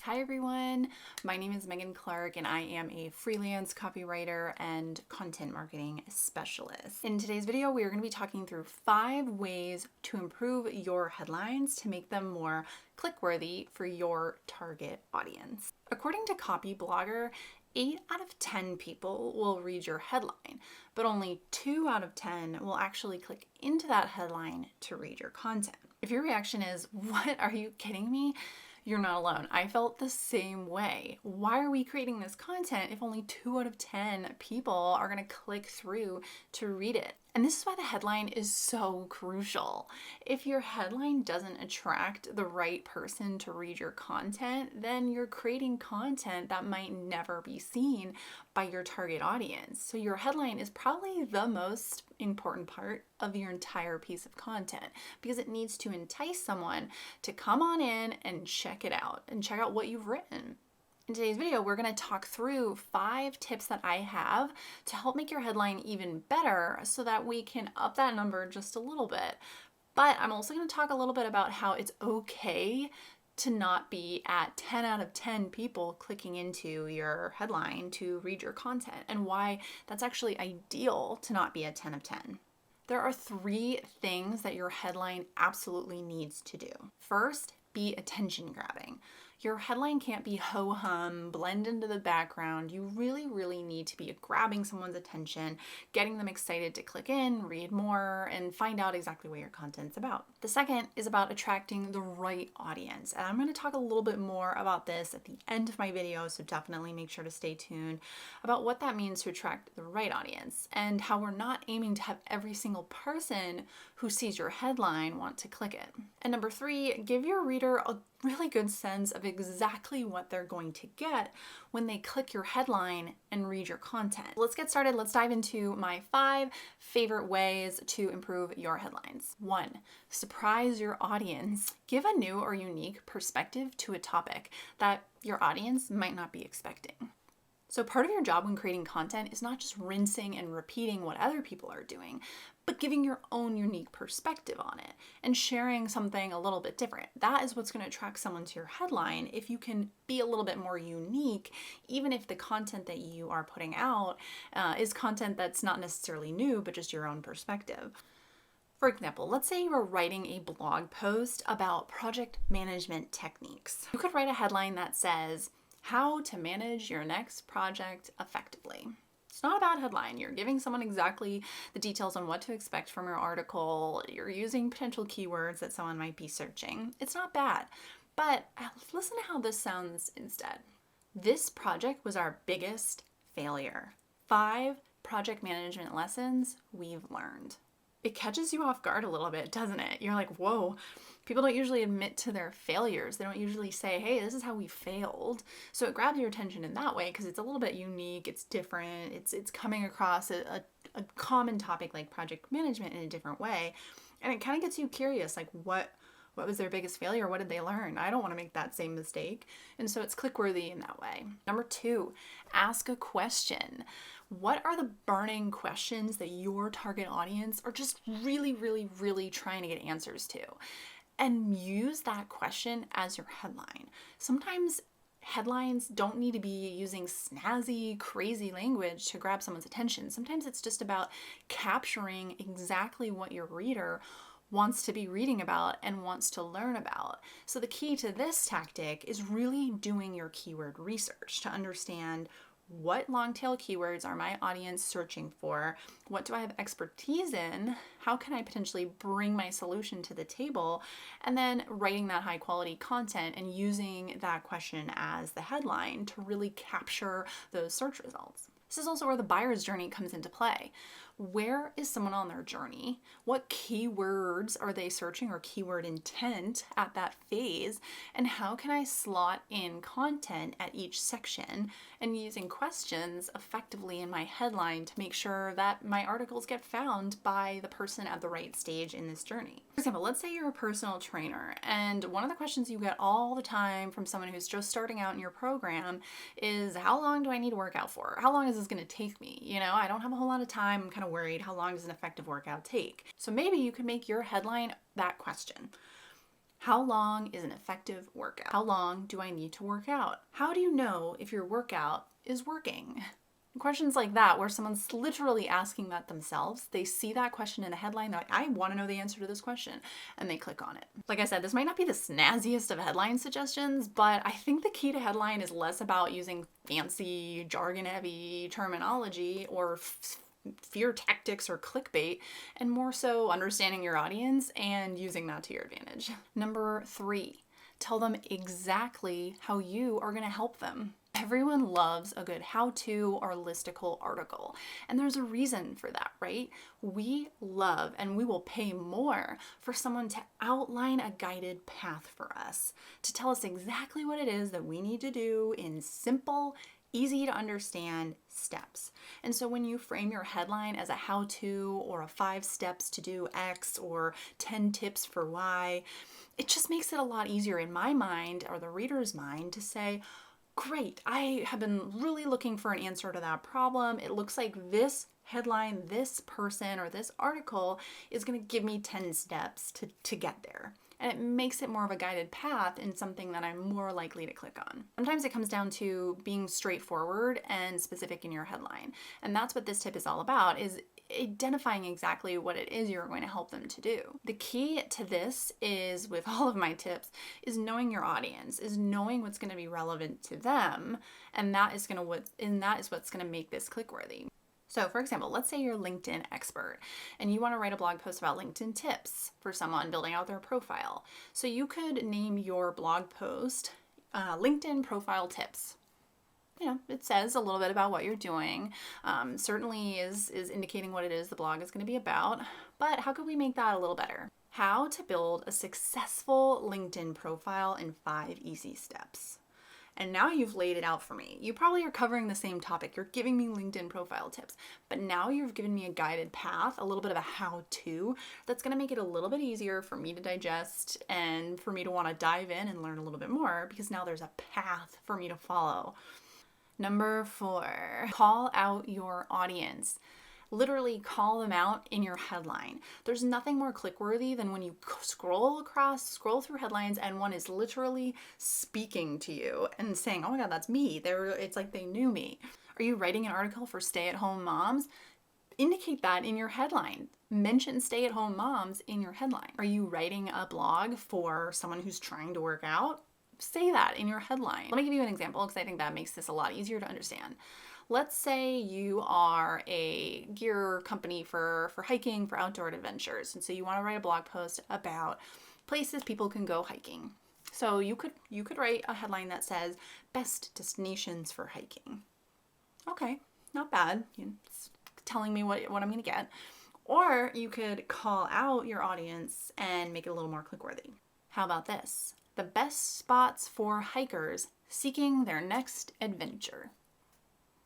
Hi everyone, my name is Megan Clark and I am a freelance copywriter and content marketing specialist. In today's video, we are going to be talking through 5 ways to improve your headlines to make them more click-worthy for your target audience. According to Copy Blogger, 8 out of 10 people will read your headline, but only 2 out of 10 will actually click into that headline to read your content. If your reaction is, "What, are you kidding me?" You're not alone. I felt the same way. Why are we creating this content if only 2 out of 10 people are going to click through to read it? And this is why the headline is so crucial. If your headline doesn't attract the right person to read your content, then you're creating content that might never be seen by your target audience. So your headline is probably the most important part of your entire piece of content because it needs to entice someone to come on in and check it out and check out what you've written. In today's video, we're going to talk through 5 tips that I have to help make your headline even better so that we can up that number just a little bit. But I'm also going to talk a little bit about how it's okay to not be at 10 out of 10 people clicking into your headline to read your content and why that's actually ideal to not be at 10 of 10. There are 3 things that your headline absolutely needs to do. First, be attention grabbing. Your headline can't be ho-hum, blend into the background. You really need to be grabbing someone's attention, getting them excited to click in, read more, and find out exactly what your content's about. The second is about attracting the right audience. And I'm going to talk a little bit more about this at the end of my video, so definitely make sure to stay tuned about what that means to attract the right audience and how we're not aiming to have every single person who sees your headline want to click it. And number 3, give your reader a really good sense of exactly what they're going to get when they click your headline and read your content. Let's get started. Let's dive into my 5 favorite ways to improve your headlines. 1, surprise your audience. Give a new or unique perspective to a topic that your audience might not be expecting. So part of your job when creating content is not just rinsing and repeating what other people are doing, but giving your own unique perspective on it and sharing something a little bit different. That is what's going to attract someone to your headline if you can be a little bit more unique, even if the content that you are putting out is content that's not necessarily new, but just your own perspective. For example, let's say you are writing a blog post about project management techniques. You could write a headline that says, "How to manage your next project effectively." It's not a bad headline. You're giving someone exactly the details on what to expect from your article. You're using potential keywords that someone might be searching. It's not bad. But listen to how this sounds instead. "This project was our biggest failure. 5 project management lessons we've learned." It catches you off guard a little bit, doesn't it? You're like, whoa, people don't usually admit to their failures. They don't usually say, hey, this is how we failed. So it grabs your attention in that way because it's a little bit unique, it's different, it's coming across a common topic like project management in a different way. And it kind of gets you curious, like what was their biggest failure? What did they learn? I don't want to make that same mistake. And so it's click-worthy in that way. Number 2, ask a question. What are the burning questions that your target audience are just really trying to get answers to? And use that question as your headline. Sometimes headlines don't need to be using snazzy, crazy language to grab someone's attention. Sometimes it's just about capturing exactly what your reader wants to be reading about and wants to learn about. So the key to this tactic is really doing your keyword research to understand what long tail keywords are my audience searching for? What do I have expertise in? How can I potentially bring my solution to the table? And then writing that high quality content and using that question as the headline to really capture those search results. This is also where the buyer's journey comes into play. Where is someone on their journey? What keywords are they searching or keyword intent at that phase? And how can I slot in content at each section and using questions effectively in my headline to make sure that my articles get found by the person at the right stage in this journey? For example, let's say you're a personal trainer and one of the questions you get all the time from someone who's just starting out in your program is, how long do I need to work out for? How long is this going to take me? You know, I don't have a whole lot of time. I'm kind of worried. How long does an effective workout take? So maybe you could make your headline that question. How long is an effective workout? How long do I need to work out? How do you know if your workout is working? Questions like that, where someone's literally asking that themselves. They see that question in a headline, they're like, I want to know the answer to this question, and they click on it. Like I said, this might not be the snazziest of headline suggestions, but I think the key to headline is less about using fancy, jargon-heavy terminology or fear tactics or clickbait, and more so understanding your audience and using that to your advantage. Number 3, tell them exactly how you are going to help them. Everyone loves a good how-to or listicle article, and there's a reason for that, right? We love and we will pay more for someone to outline a guided path for us, to tell us exactly what it is that we need to do in simple, easy to understand steps. And so when you frame your headline as a how-to or a 5 steps to do X or 10 tips for Y, it just makes it a lot easier in my mind or the reader's mind to say, great, I have been really looking for an answer to that problem. It looks like this headline, this person, or this article is going to give me 10 steps to get there. And it makes it more of a guided path and something that I'm more likely to click on. Sometimes it comes down to being straightforward and specific in your headline. And that's what this tip is all about, is identifying exactly what it is you're going to help them to do. The key to this is, with all of my tips, is knowing your audience, is knowing what's going to be relevant to them, and that is what's going to make this click-worthy. So for example, let's say you're a LinkedIn expert and you want to write a blog post about LinkedIn tips for someone building out their profile. So you could name your blog post LinkedIn profile tips. You know, it says a little bit about what you're doing, certainly is indicating what it is the blog is going to be about, but how could we make that a little better? How to build a successful LinkedIn profile in 5 easy steps. And now you've laid it out for me. You probably are covering the same topic. You're giving me LinkedIn profile tips, but now you've given me a guided path, a little bit of a how-to that's going to make it a little bit easier for me to digest and for me to want to dive in and learn a little bit more, because now there's a path for me to follow. Number 4, call out your audience. Literally call them out in your headline. There's nothing more click-worthy than when you scroll through headlines and one is literally speaking to you and saying, oh my God, that's me. It's like they knew me. Are you writing an article for stay-at-home moms? Indicate that in your headline. Mention stay-at-home moms in your headline. Are you writing a blog for someone who's trying to work out? Say that in your headline. Let me give you an example, because I think that makes this a lot easier to understand. Let's say you are a gear company for hiking, for outdoor adventures. And so you want to write a blog post about places people can go hiking. So you could write a headline that says best destinations for hiking. Okay, not bad. It's telling me what I'm going to get. Or you could call out your audience and make it a little more click-worthy. How about this? The best spots for hikers seeking their next adventure.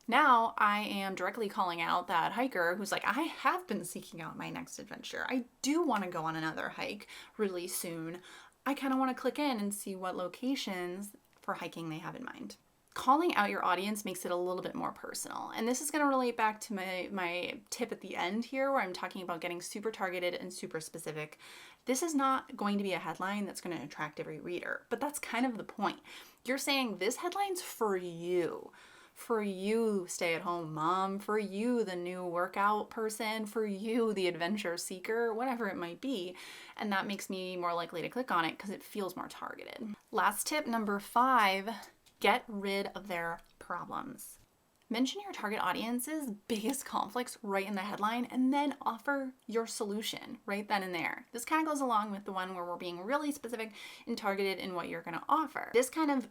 Now I am directly calling out that hiker who's like, I have been seeking out my next adventure. I do want to go on another hike really soon. I kind of want to click in and see what locations for hiking they have in mind. Calling out your audience makes it a little bit more personal. And this is going to relate back to my tip at the end here, where I'm talking about getting super targeted and super specific. This is not going to be a headline that's going to attract every reader, but that's kind of the point. You're saying this headline's for you. For you, stay-at-home mom, for you, the new workout person, for you, the adventure seeker, whatever it might be. And that makes me more likely to click on it because it feels more targeted. Last tip, number 5, get rid of their problems. Mention your target audience's biggest conflicts right in the headline and then offer your solution right then and there. This kind of goes along with the one where we're being really specific and targeted in what you're going to offer. This kind of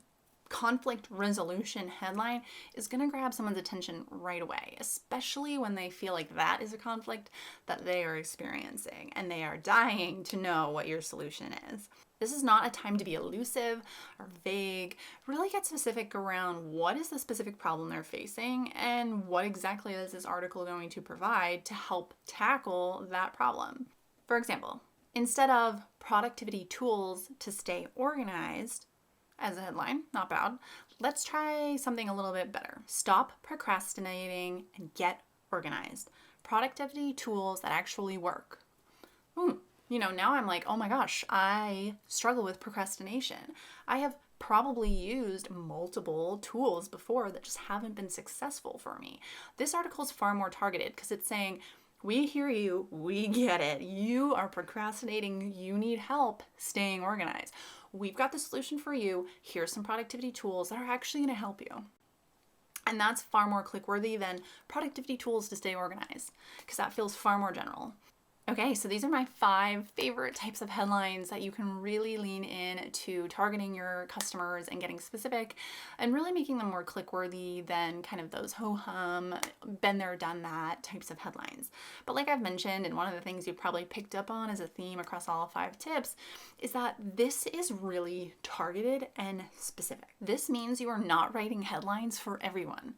conflict resolution headline is going to grab someone's attention right away, especially when they feel like that is a conflict that they are experiencing and they are dying to know what your solution is. This is not a time to be elusive or vague. Really get specific around what is the specific problem they're facing and what exactly is this article going to provide to help tackle that problem. For example, instead of productivity tools to stay organized, as a headline, not bad. Let's try something a little bit better. Stop procrastinating and get organized. Productivity tools that actually work. Now I'm like, oh my gosh, I struggle with procrastination. I have probably used multiple tools before that just haven't been successful for me. This article is far more targeted because it's saying, we hear you, we get it. You are procrastinating, you need help staying organized. We've got the solution for you. Here's some productivity tools that are actually going to help you. And that's far more click-worthy than productivity tools to stay organized, because that feels far more general. Okay, so these are my 5 favorite types of headlines that you can really lean in to targeting your customers and getting specific and really making them more click-worthy than kind of those ho-hum, been there, done that types of headlines. But like I've mentioned, and one of the things you've probably picked up on as a theme across all 5 tips is that this is really targeted and specific. This means you are not writing headlines for everyone.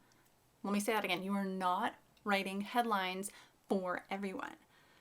Let me say that again. You are not writing headlines for everyone.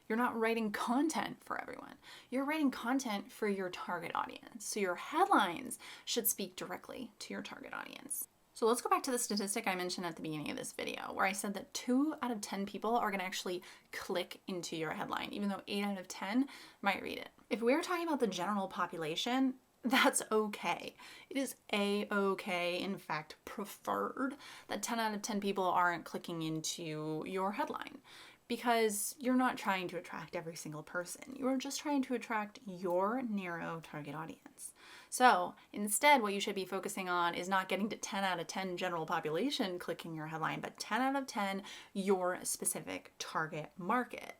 You're not writing content for everyone. You're writing content for your target audience. So your headlines should speak directly to your target audience. So let's go back to the statistic I mentioned at the beginning of this video, where I said that 2 out of 10 people are going to actually click into your headline, even though 8 out of 10 might read it. If we're talking about the general population, that's okay. It is a-okay, in fact, preferred that 10 out of 10 people aren't clicking into your headline, because you're not trying to attract every single person. You're just trying to attract your narrow target audience. So instead, what you should be focusing on is not getting to 10 out of 10 general population clicking your headline, but 10 out of 10 your specific target market.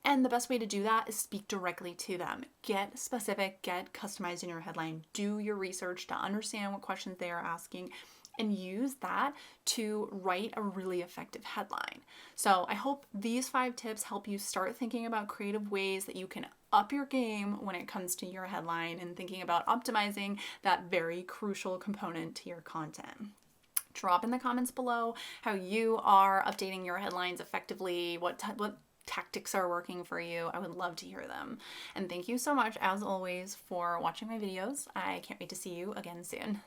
And the best way to do that is speak directly to them. Get specific, get customized in your headline, do your research to understand what questions they are asking, and use that to write a really effective headline. So I hope these 5 tips help you start thinking about creative ways that you can up your game when it comes to your headline and thinking about optimizing that very crucial component to your content. Drop in the comments below how you are updating your headlines effectively, what tactics are working for you. I would love to hear them. And thank you so much, as always, for watching my videos. I can't wait to see you again soon.